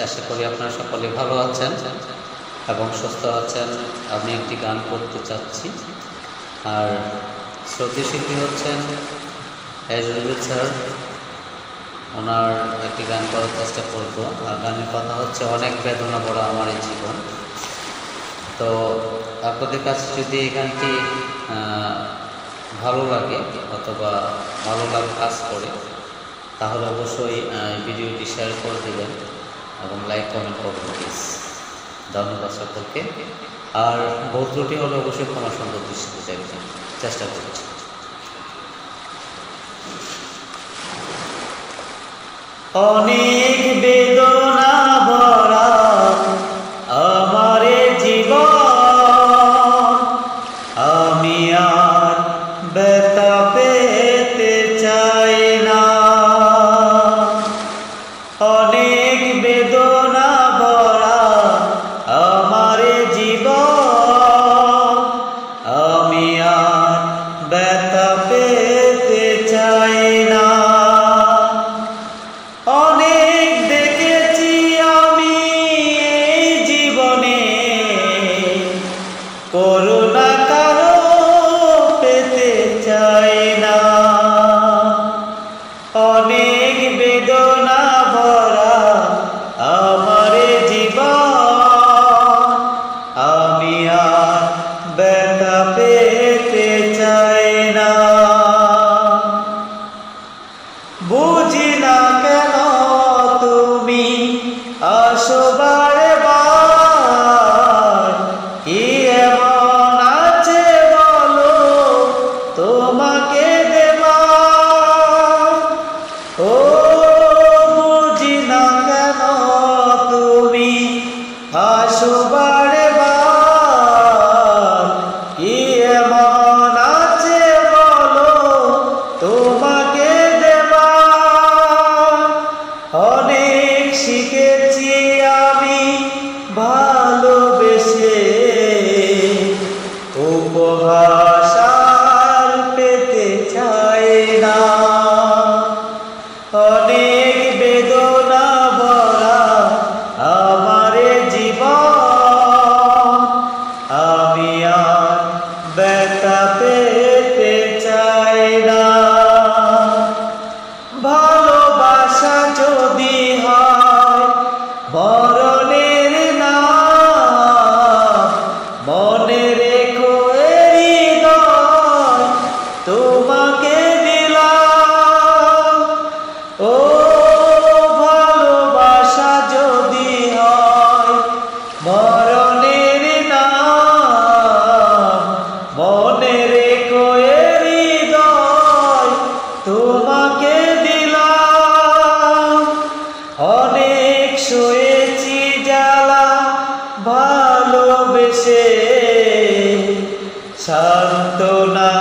আশা করি আপনারা সকলে ভালো আছেন এবং সুস্থ আছেন। আমি একটি গান করতে চাচ্ছি, আর শ্রদ্ধেয় শিল্পী হচ্ছেন এজরুল স্যার। ওনার একটি গান করার চেষ্টা করব। আর গানের কথা হচ্ছে অনেক বেদনা বড় আমার এই জীবন। তো আপনাদের কাছে যদি এই গানটি ভালো লাগে অথবা ভালো লাগে কাজ করে, তাহলে অবশ্যই ভিডিওটি শেয়ার করে দেবেন এবং লাইক কমেন্ট করবেন প্লিজ। ধন্যবাদ সকলকে। আর ভুল ত্রুটি হলে অবশ্যই ক্ষমা সুন্দর দৃষ্টিতে দেখবেন, চেষ্টা করছি। অনেক বেদনা ভরা আমার জীবন, আমি আর ব্যথা পেতে চাই না। অনেক বেদনা ভরা আমার জীবন, আমি আর ব্যথা পেতে চাই না। অনেক দেখেছি আমি এই জীবনে, করুণা কারো পেতে চাই না। অনেক বেদনা ভরা আমার জীবন, আমি আর ব্যথা পেতে চাই না। বুঝি না কেন তুমি আসো বারে বার, কি এমন আছে বলো তোমাকে দেবার। ও বুঝি না কেন তুমি আসো বারে বার, কি এমন আছে বলো তোমাকে দেবার। অনেক শিখেছি আমি ভালোবেসে, উপহাস আর পেতে চাই না। অনেক বেদনা ভরা আমার জীবন, আমি আর ব্যথা পেতে চাই না। ভালোবাসা যদি হয় মরণের নাম, মনে রেখো এই হৃদয় তোমাকে দিলাম। ও ভালোবাসা যদি হয় মরণের নাম, মনে রেখো এই হৃদয় তোমাকে দিলাম। অনেক সয়েছি জ্বালা ভালোবেসে, সান্ত্বনা